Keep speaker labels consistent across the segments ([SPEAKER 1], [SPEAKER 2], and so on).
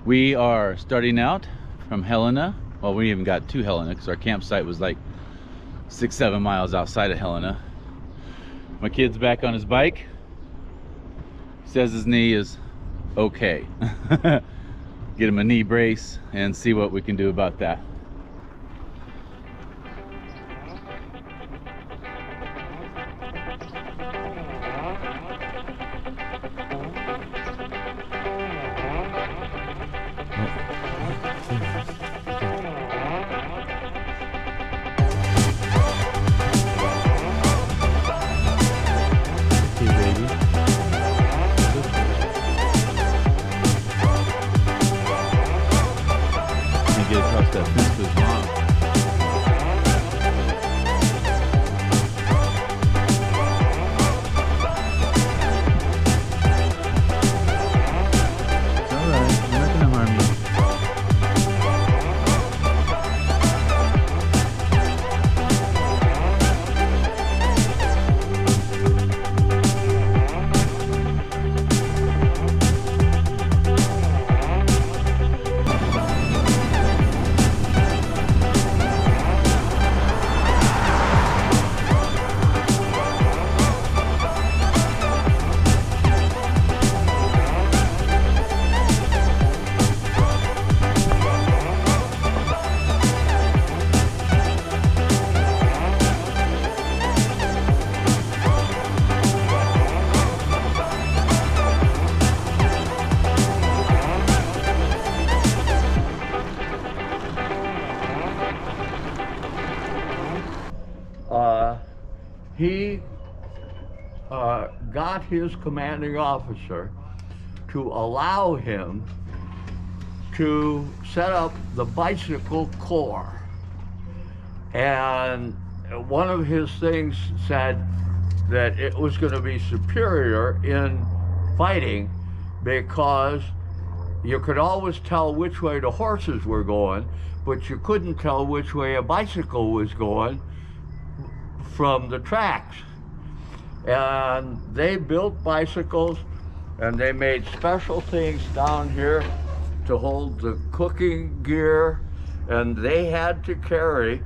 [SPEAKER 1] We are starting out from Helena. Well, we even got to Helena because our campsite was like 6-7 miles outside of Helena. My kid's back on his bike. Says his knee is okay. Get him a knee brace and see what we can do about that. Get across that fence to his mom. It's alright, we're not gonna harm you.
[SPEAKER 2] He got his commanding officer to allow him to set up the bicycle corps. And one of his things said that it was going to be superior in fighting because you could always tell which way the horses were going, but you couldn't tell which way a bicycle was going from the tracks. And they built bicycles, and they made special things down here to hold the cooking gear, and they had to carry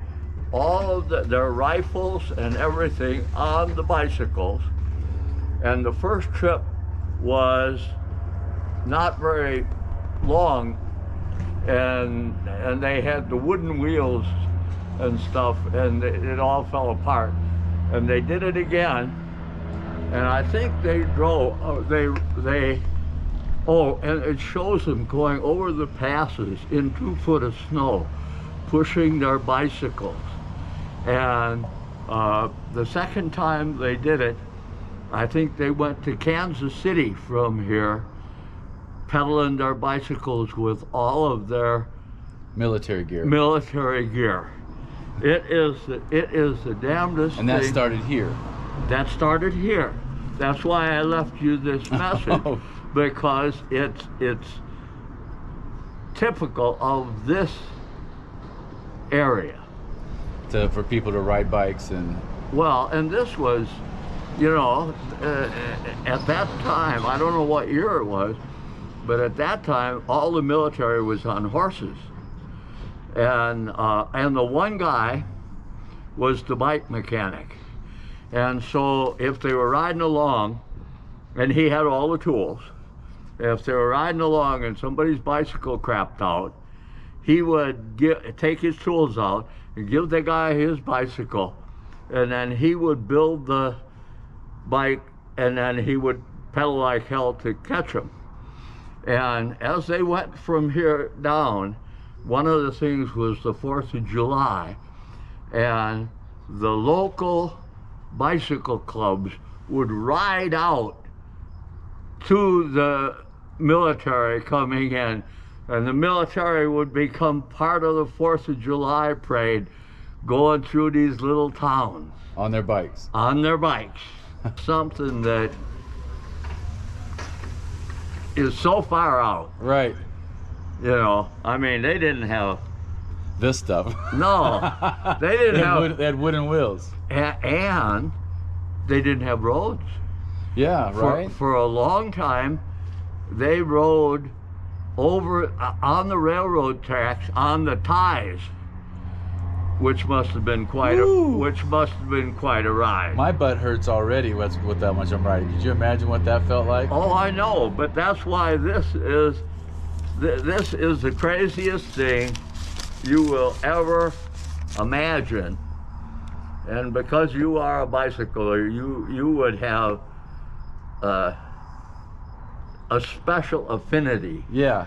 [SPEAKER 2] all of their rifles and everything on the bicycles. And the first trip was not very long, and they had the wooden wheels and stuff, and it all fell apart. And they did it again, and I think they drove, and it shows them going over the passes in 2 foot of snow, pushing their bicycles. And the second time they did it, I think they went to Kansas City from here, pedaling their bicycles with all of their
[SPEAKER 1] Military gear.
[SPEAKER 2] It is the damnedest
[SPEAKER 1] And that
[SPEAKER 2] thing.
[SPEAKER 1] started here.
[SPEAKER 2] That started here. That's why I left you this message, because it's typical of this area.
[SPEAKER 1] For people to ride bikes and...
[SPEAKER 2] Well, and this was, you know, at that time, I don't know what year it was, but at that time, all the military was on horses. And the one guy was the bike mechanic. And so if they were riding along, and he had all the tools, if they were riding along and somebody's bicycle crapped out, he would take his tools out and give the guy his bicycle, and then he would build the bike, and then he would pedal like hell to catch him. And as they went from here down, one of the things was the 4th of July, and the local bicycle clubs would ride out to the military coming in, and the military would become part of the 4th of July parade going through these little towns.
[SPEAKER 1] On their bikes.
[SPEAKER 2] On their bikes. Something that is so far out.
[SPEAKER 1] Right.
[SPEAKER 2] You know, I mean, they didn't have
[SPEAKER 1] This stuff.
[SPEAKER 2] No, they didn't have.
[SPEAKER 1] They had wooden wheels.
[SPEAKER 2] And they didn't have roads.
[SPEAKER 1] Yeah, right.
[SPEAKER 2] For a long time, they rode over on the railroad tracks on the ties, which must have been quite a ride.
[SPEAKER 1] My butt hurts already with that much I'm riding. Could you imagine what that felt like?
[SPEAKER 2] Oh, I know, but that's why this is the craziest thing you will ever imagine. And because you are a bicycler, you would have a special affinity,
[SPEAKER 1] yeah,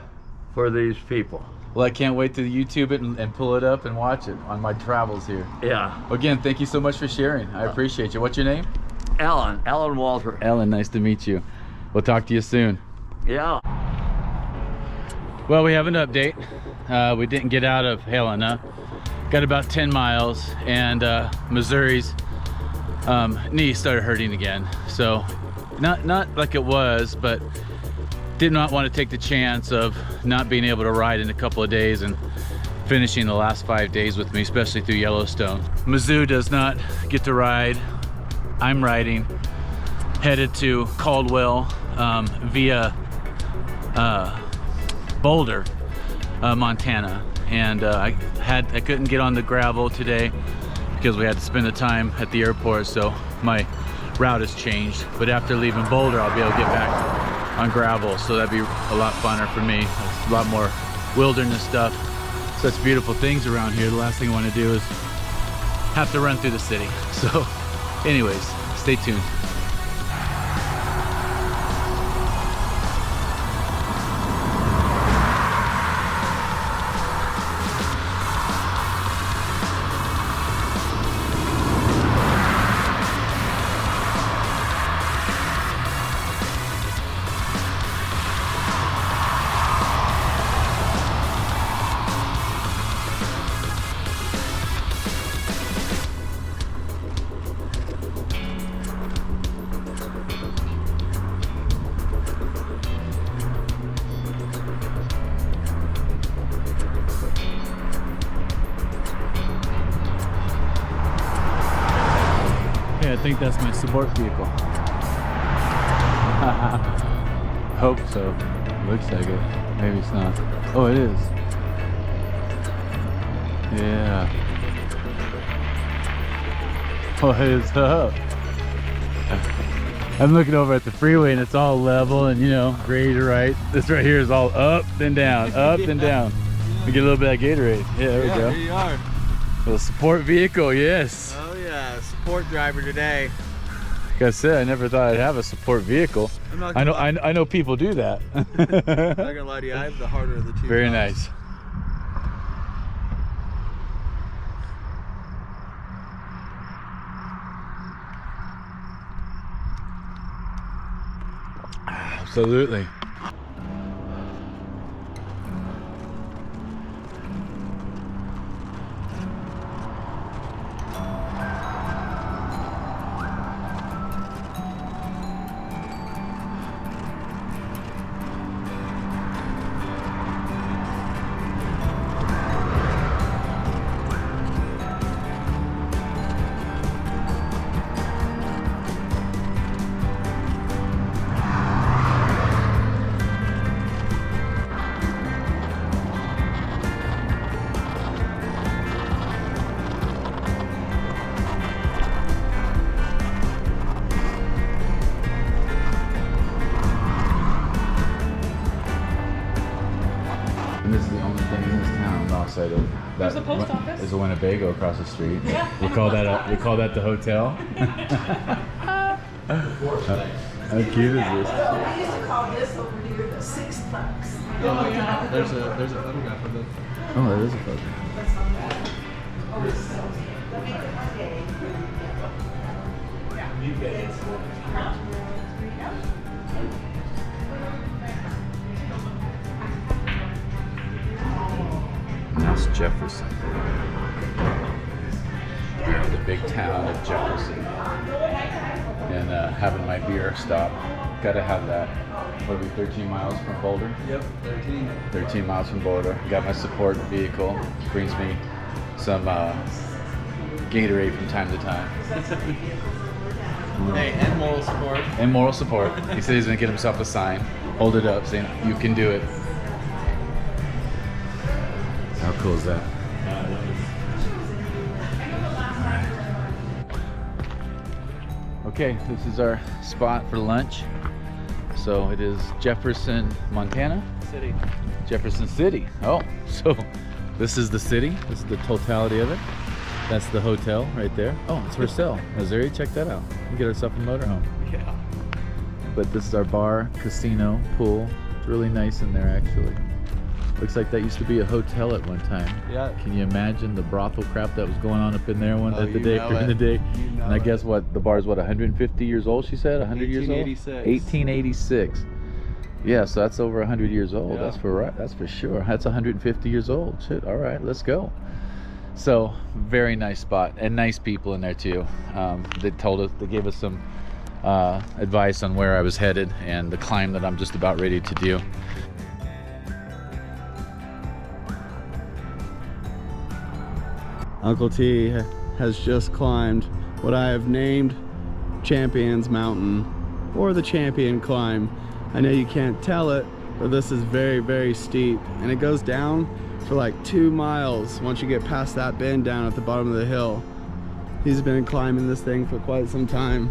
[SPEAKER 2] for these people.
[SPEAKER 1] Well, I can't wait to YouTube it and pull it up and watch it on my travels here.
[SPEAKER 2] Yeah.
[SPEAKER 1] Again, thank you so much for sharing. I appreciate you. What's your name?
[SPEAKER 2] Alan Walter.
[SPEAKER 1] Alan, nice to meet you. We'll talk to you soon.
[SPEAKER 2] Yeah.
[SPEAKER 1] Well, we have an update. We didn't get out of Helena. Got about 10 miles, and Missouri's knee started hurting again. So not like it was, but did not want to take the chance of not being able to ride in a couple of days and finishing the last 5 days with me, especially through Yellowstone. Mizzou does not get to ride. I'm riding, headed to Caldwell via Boulder, Montana. And I couldn't get on the gravel today because we had to spend the time at the airport, so my route has changed. But after leaving Boulder, I'll be able to get back on gravel, so that'd be a lot funner for me. It's a lot more wilderness stuff. Such beautiful things around here. The last thing I want to do is have to run through the city. So anyways, stay tuned. I think that's my support vehicle. Hope so. Looks like it. Maybe it's not. Oh, it is. Yeah. What is up? I'm looking over at the freeway and it's all level and, you know, ready to ride. This right here is all up and down, up and down. We get a little bit of Gatorade. Yeah, there we go.
[SPEAKER 3] Here you are.
[SPEAKER 1] A support vehicle, yes.
[SPEAKER 3] Oh yeah, support driver today.
[SPEAKER 1] Like I said, I never thought I'd have a support vehicle. I know people do that.
[SPEAKER 3] I'm not gonna lie to you, I have the harder of the two.
[SPEAKER 1] Very
[SPEAKER 3] guys.
[SPEAKER 1] nice. Absolutely. And this is the only thing in this town outside of that.
[SPEAKER 4] There's a post office.
[SPEAKER 1] There's a Winnebago across the street. We call that the hotel. How cute is this?
[SPEAKER 5] We used to call this over here the $6.
[SPEAKER 3] Oh yeah, there's a photograph of it.
[SPEAKER 1] Oh, there is a photo. And that's Jefferson. We're in the big town of Jefferson. And having my beer stop. Gotta have that. What are we, 13 miles from Boulder?
[SPEAKER 3] Yep, 13.
[SPEAKER 1] 13 miles from Boulder. Got my support vehicle. Brings me some Gatorade from time to time.
[SPEAKER 3] Hey, and moral support.
[SPEAKER 1] And moral support. He said he's gonna get himself a sign, hold it up, saying, "You can do it." How cool is that? Okay, this is our spot for lunch. So it is Jefferson, Montana?
[SPEAKER 3] City.
[SPEAKER 1] Jefferson City. Oh, so this is the city. This is the totality of it. That's the hotel right there. Oh, it's for sale. Missouri, check that out. We get ourselves a motorhome.
[SPEAKER 3] Yeah.
[SPEAKER 1] But this is our bar, casino, pool. It's really nice in there, actually. Looks like that used to be a hotel at one time.
[SPEAKER 3] Yeah.
[SPEAKER 1] Can you imagine the brothel crap that was going on up in there
[SPEAKER 3] Oh,
[SPEAKER 1] during
[SPEAKER 3] you know
[SPEAKER 1] the
[SPEAKER 3] it.
[SPEAKER 1] day?
[SPEAKER 3] You know
[SPEAKER 1] And I
[SPEAKER 3] it.
[SPEAKER 1] guess what, the bar's what, 150 years old, she said? 100 years old?
[SPEAKER 3] 1886.
[SPEAKER 1] 1886. Yeah, so that's over 100 years old.
[SPEAKER 3] Yeah.
[SPEAKER 1] That's for sure. That's 150 years old. Shit, all right, let's go. So, very nice spot, and nice people in there too. They gave us some advice on where I was headed and the climb that I'm just about ready to do.
[SPEAKER 3] Uncle T has just climbed what I have named Champion's Mountain, or the Champion Climb. I know you can't tell it, but this is very, very steep, and it goes down for like 2 miles once you get past that bend down at the bottom of the hill. He's been climbing this thing for quite some time.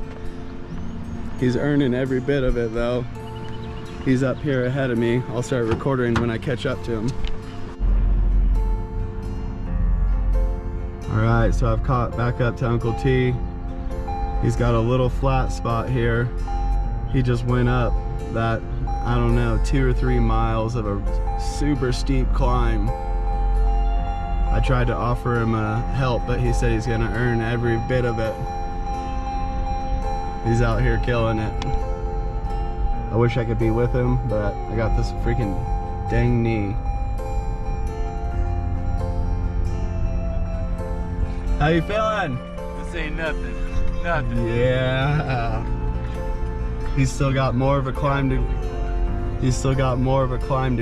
[SPEAKER 3] He's earning every bit of it though. He's up here ahead of me. I'll start recording when I catch up to him. All right, so I've caught back up to Uncle T. He's got a little flat spot here. He just went up that, I don't know, 2 or 3 miles of a super steep climb. I tried to offer him help, but he said he's gonna earn every bit of it. He's out here killing it. I wish I could be with him, but I got this freaking dang knee. How you feeling?
[SPEAKER 1] This ain't nothing. Nothing.
[SPEAKER 3] Yeah. He's still got more of a climb to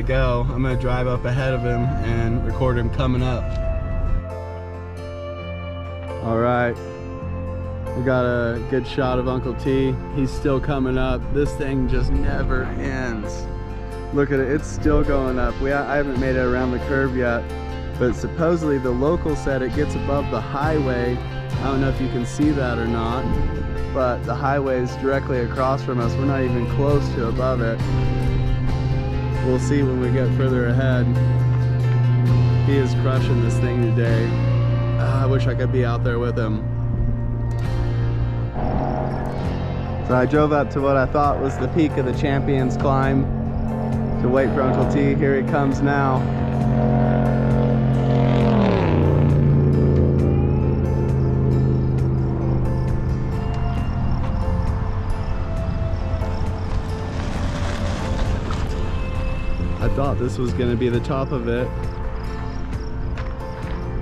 [SPEAKER 3] go. I'm gonna drive up ahead of him and record him coming up. All right. We got a good shot of Uncle T. He's still coming up. This thing just never ends. Look at it, it's still going up. I haven't made it around the curve yet, but supposedly the local said it gets above the highway. I don't know if you can see that or not, but the highway is directly across from us. We're not even close to above it. We'll see when we get further ahead. He is crushing this thing today. I wish I could be out there with him. So I drove up to what I thought was the peak of the Champion's Climb to wait for Uncle T. Here he comes now. I thought this was going to be the top of it.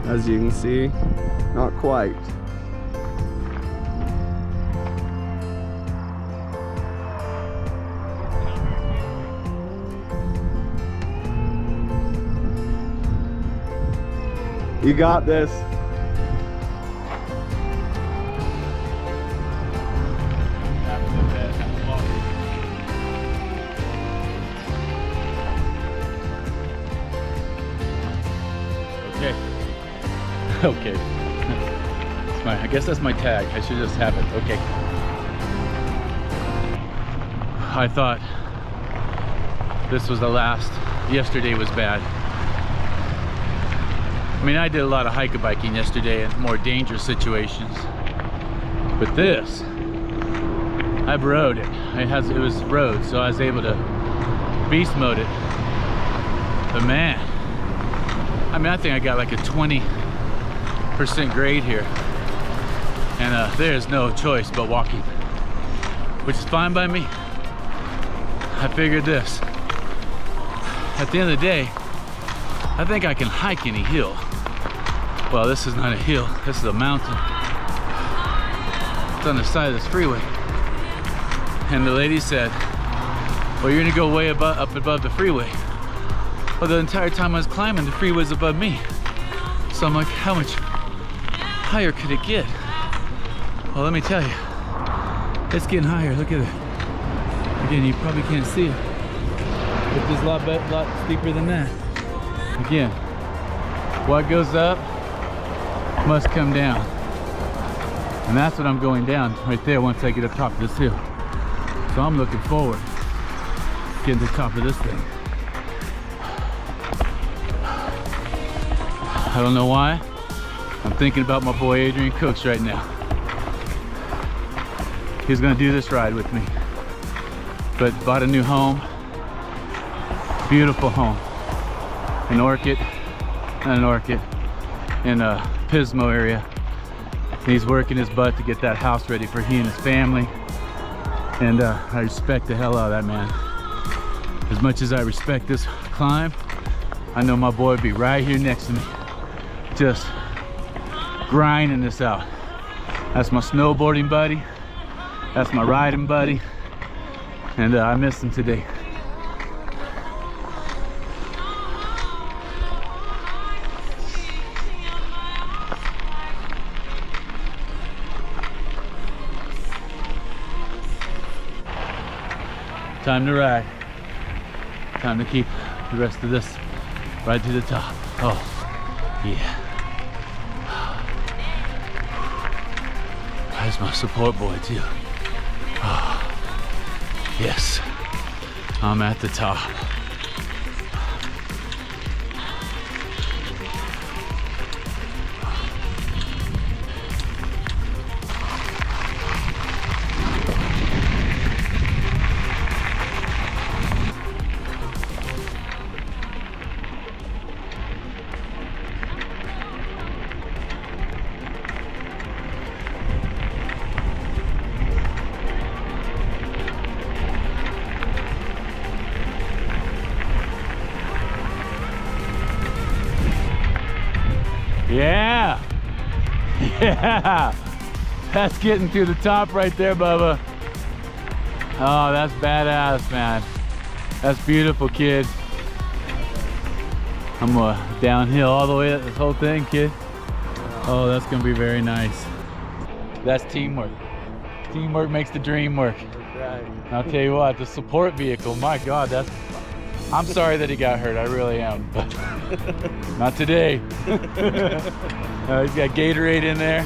[SPEAKER 3] As you can see, not quite. You got this.
[SPEAKER 1] Okay. Okay. I guess that's my tag. I should just have it. Okay. I thought this was the last. Yesterday was bad. I mean, I did a lot of hiking yesterday in more dangerous situations. But this, I've rode it. It was road, so I was able to beast mode it. But man, I mean, I think I got like a 20% grade here. And there's no choice but walking, which is fine by me. I figured this. At the end of the day, I think I can hike any hill. Well, this is not a hill, this is a mountain. It's on the side of this freeway. And the lady said, well, you're gonna go way up above the freeway. Well, the entire time I was climbing, the freeway's above me. So I'm like, how much higher could it get? Well, let me tell you, it's getting higher, look at it. Again, you probably can't see it, but it's a lot steeper than that. Again, What goes up must come down. And that's what I'm going down right there once I get up top of this hill. So I'm looking forward to getting to the top of this thing. I don't know why. I'm thinking about my boy Adrian Cooks right now. He's gonna do this ride with me. But bought a new home. Beautiful home. In Orchid, not an Orchid, in Pismo area. And he's working his butt to get that house ready for he and his family. And I respect the hell out of that man. As much as I respect this climb, I know my boy would be right here next to me, just grinding this out. That's my snowboarding buddy. That's my riding buddy. And I miss him today. Time to ride. Time to keep the rest of this ride to the top. Oh, yeah. There's my support boy too. Oh, yes, I'm at the top. Yeah, yeah, that's getting to the top right there, Bubba. Oh, that's badass, man. That's beautiful, kid. I'm downhill all the way up this whole thing, kid. Oh, that's gonna be very nice. That's teamwork. Teamwork makes the dream work.
[SPEAKER 3] Right.
[SPEAKER 1] I'll tell you what, the support vehicle, my God, that's, I'm sorry that he got hurt, I really am, but not today. He's got Gatorade in there,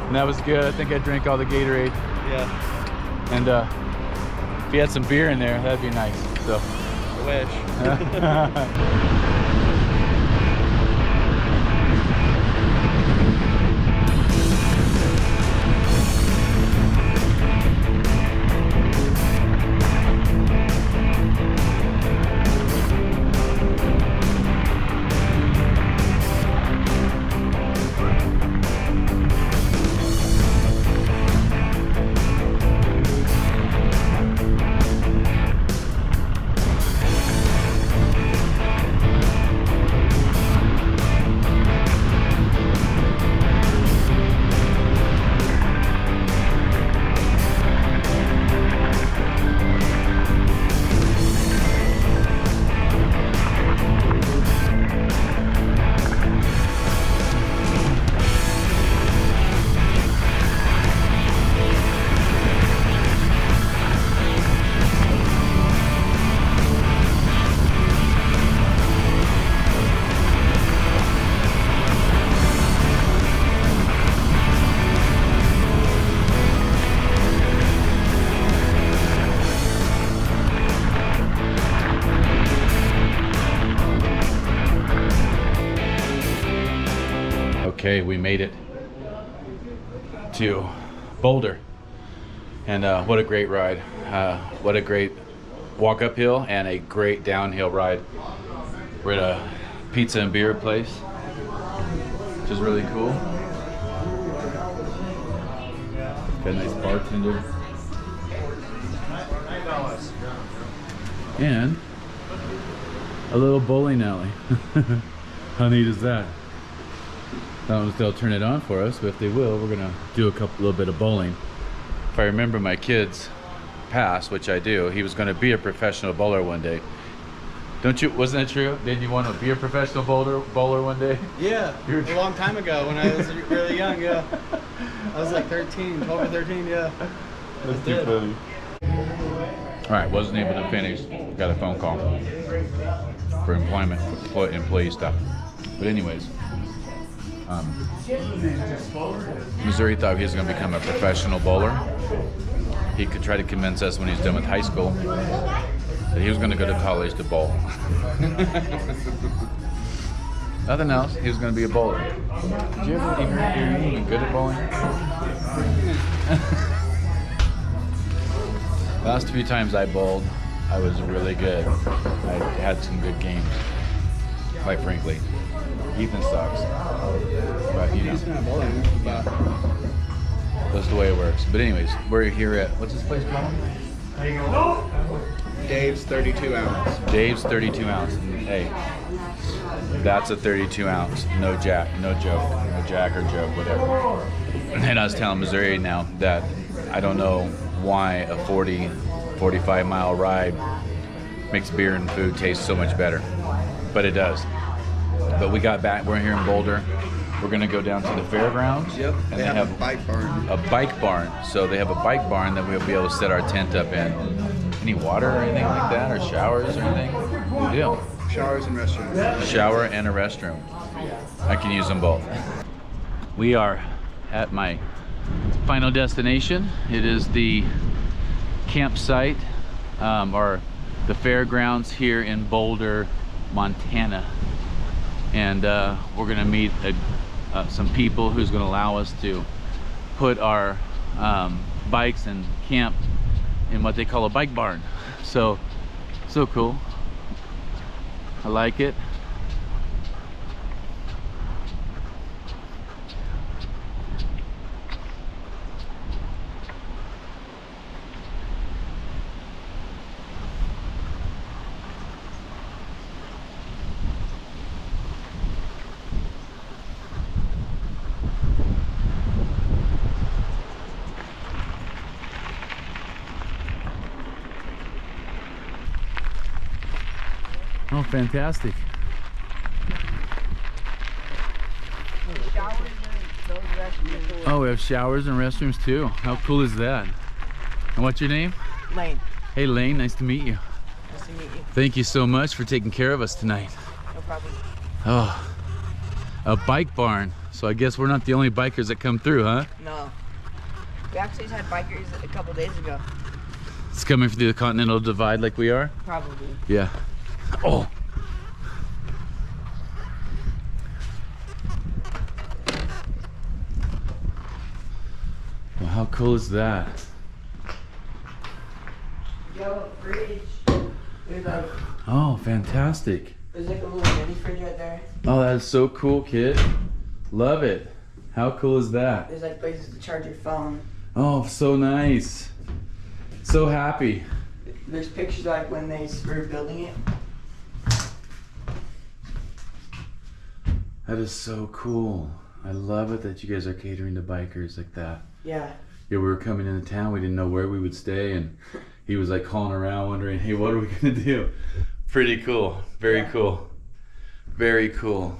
[SPEAKER 1] and that was good. I think I drank all the Gatorade.
[SPEAKER 3] Yeah.
[SPEAKER 1] And if he had some beer in there, that'd be nice. So,
[SPEAKER 3] I wish.
[SPEAKER 1] Okay, we made it to Boulder, and what a great ride. What a great walk uphill and a great downhill ride. We're at a pizza and beer place, which is really cool. Got a nice bartender. And a little bowling alley. How neat is that? I don't know if they'll turn it on for us, but if they will, we're gonna do a little bit of bowling. If I remember my kid's past, which I do, he was gonna be a professional bowler one day. Don't you? Wasn't that true? Didn't you want to be a professional bowler one day?
[SPEAKER 3] Yeah, a long time ago when I was really young. Yeah, I was like 13, 12 or 13. Yeah,
[SPEAKER 1] that's too funny. All right, wasn't able to finish. Got a phone call for employee stuff. But anyways, Missouri thought he was going to become a professional bowler. He could try to convince us when he's done with high school that he was going to go to college to bowl. Nothing else. He was going to be a bowler. Did you ever hear you good at bowling? Last few times I bowled, I was really good. I had some good games, quite frankly. Ethan sucks. But, you know, that's the way it works. But anyways, we're here at, what's this place called?
[SPEAKER 3] Dave's 32 ounce.
[SPEAKER 1] Dave's 32 ounce. And, hey, that's a 32 ounce. No jack, no joke. No jack or joke, whatever. And I was telling Missouri now that I don't know why a 45 mile ride makes beer and food taste so much better. But it does. But we got back, we're here in Boulder. We're gonna go down to the fairgrounds.
[SPEAKER 3] Yep.
[SPEAKER 1] And
[SPEAKER 3] they have a bike barn.
[SPEAKER 1] A bike barn. So they have a bike barn that we'll be able to set our tent up in. Any water or anything like that, or showers or anything? Good deal.
[SPEAKER 3] Showers and restrooms.
[SPEAKER 1] A shower and a restroom. I can use them both. We are at my final destination. It is the campsite, or the fairgrounds here in Boulder, Montana. And we're gonna meet some people who's gonna allow us to put our bikes and camp in what they call a bike barn. So cool. I like it. Oh, fantastic. Oh, we have showers and restrooms too. How cool is that? And what's your name?
[SPEAKER 4] Lane.
[SPEAKER 1] Hey Lane, nice to meet you.
[SPEAKER 4] Nice to meet you.
[SPEAKER 1] Thank you so much for taking care of us tonight.
[SPEAKER 4] No problem.
[SPEAKER 1] Oh, a bike barn. So I guess we're not the only bikers that come through, huh?
[SPEAKER 4] No. We actually just had bikers a couple days ago.
[SPEAKER 1] It's coming through the Continental Divide like we are?
[SPEAKER 4] Probably.
[SPEAKER 1] Yeah. Oh. Well, how cool is that?
[SPEAKER 4] Yo, fridge. There's like,
[SPEAKER 1] Oh, fantastic.
[SPEAKER 4] there's like a little mini fridge right there.
[SPEAKER 1] Oh, that's so cool, kid. Love it. How cool is that?
[SPEAKER 4] There's like places to charge your phone.
[SPEAKER 1] Oh, so nice. So happy.
[SPEAKER 4] There's pictures like when they were building it.
[SPEAKER 1] That is so cool. I love it that you guys are catering to bikers like that.
[SPEAKER 4] Yeah.
[SPEAKER 1] Yeah, we were coming into town. We didn't know where we would stay, and he was like calling around, wondering, "Hey, what are we gonna do?" Pretty cool. Very cool. Very cool.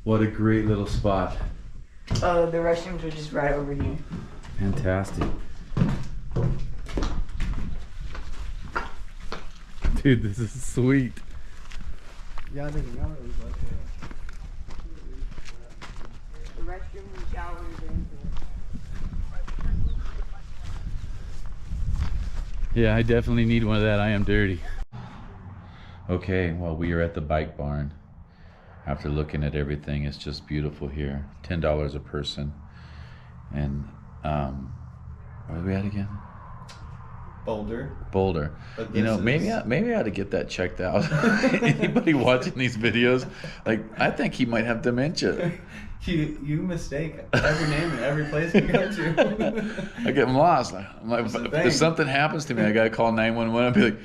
[SPEAKER 1] What a great little spot.
[SPEAKER 4] The restrooms are just right over here.
[SPEAKER 1] Fantastic. Dude, this is sweet.
[SPEAKER 3] Yeah, I didn't know it was like
[SPEAKER 4] The restroom and showers are in there.
[SPEAKER 1] Yeah, I definitely need one of that. I am dirty. Okay, well, we are at the bike barn. After looking at everything, it's just beautiful here. $10 a person. And where are we at again?
[SPEAKER 3] Boulder.
[SPEAKER 1] Boulder.
[SPEAKER 3] But
[SPEAKER 1] You know,
[SPEAKER 3] this
[SPEAKER 1] maybe
[SPEAKER 3] is-
[SPEAKER 1] maybe I ought to get that checked out. Anybody watching these videos, like, I think he might have dementia.
[SPEAKER 3] You mistake every name and every place you go to.
[SPEAKER 1] I get lost. I'm like,
[SPEAKER 3] That's the
[SPEAKER 1] if
[SPEAKER 3] thing.
[SPEAKER 1] something happens to me, I gotta call 911 and be like,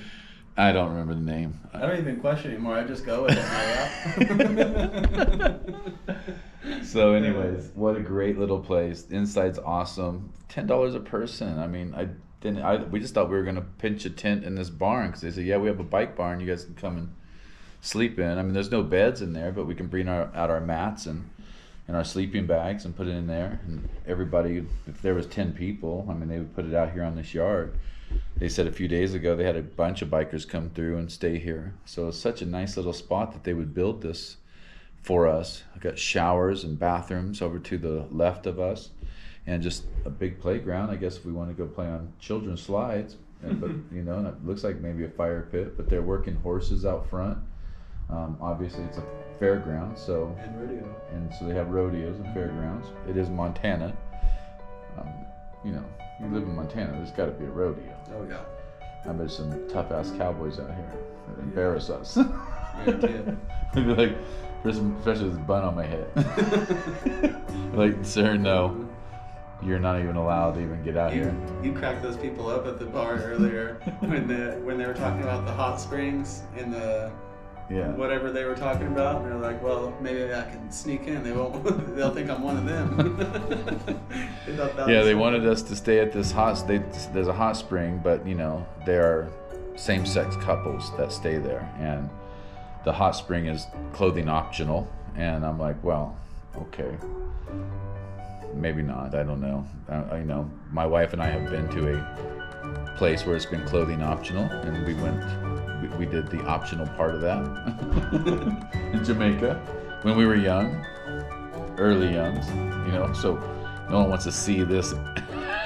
[SPEAKER 1] I don't remember the name.
[SPEAKER 3] I don't even question anymore. I just go with it.
[SPEAKER 1] So anyways, what a great little place. The inside's awesome. $10 a person. I mean, we just thought we were gonna pinch a tent in this barn because they said, yeah, we have a bike barn. You guys can come and sleep in. I mean, there's no beds in there, but we can bring out our mats and our sleeping bags and put it in there. And everybody, if there was 10 people, I mean, they would put it out here on this yard. They said a few days ago they had a bunch of bikers come through and stay here. So it's such a nice little spot that they would build this for us. I've got showers and bathrooms over to the left of us, and just a big playground. I guess if we want to go play on children's slides, but you know, and it looks like maybe a fire pit. But they're working horses out front. Obviously, it's a fairground, so
[SPEAKER 3] And rodeo.
[SPEAKER 1] and so they have rodeos and fairgrounds. It is Montana. You know, you live in Montana, there's got to be a rodeo.
[SPEAKER 3] Oh yeah.
[SPEAKER 1] I bet some tough ass cowboys out here that embarrass us.
[SPEAKER 3] Guarantee
[SPEAKER 1] I'd be like, especially with this bun on my head. Like, sir, no, you're not even allowed to even get out here.
[SPEAKER 3] You cracked those people up at the bar earlier when they were talking about the hot springs and the
[SPEAKER 1] Yeah.
[SPEAKER 3] whatever they were talking about. And they're like, well, maybe I can sneak in. They won't. They'll think I'm one of them. They thought that
[SPEAKER 1] Yeah,
[SPEAKER 3] was
[SPEAKER 1] they
[SPEAKER 3] funny.
[SPEAKER 1] wanted us to stay at this there's a hot spring, but you know, there are same-sex couples that stay there, and the hot spring is clothing optional. And I'm like, well, okay, maybe not. I don't know. You know, my wife and I have been to a place where it's been clothing optional, and we did the optional part of that in Jamaica when we were young, early youngs, you know. So no one wants to see this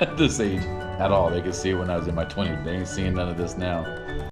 [SPEAKER 1] at this age at all. They could see it when I was in my 20s. They ain't seeing none of this now.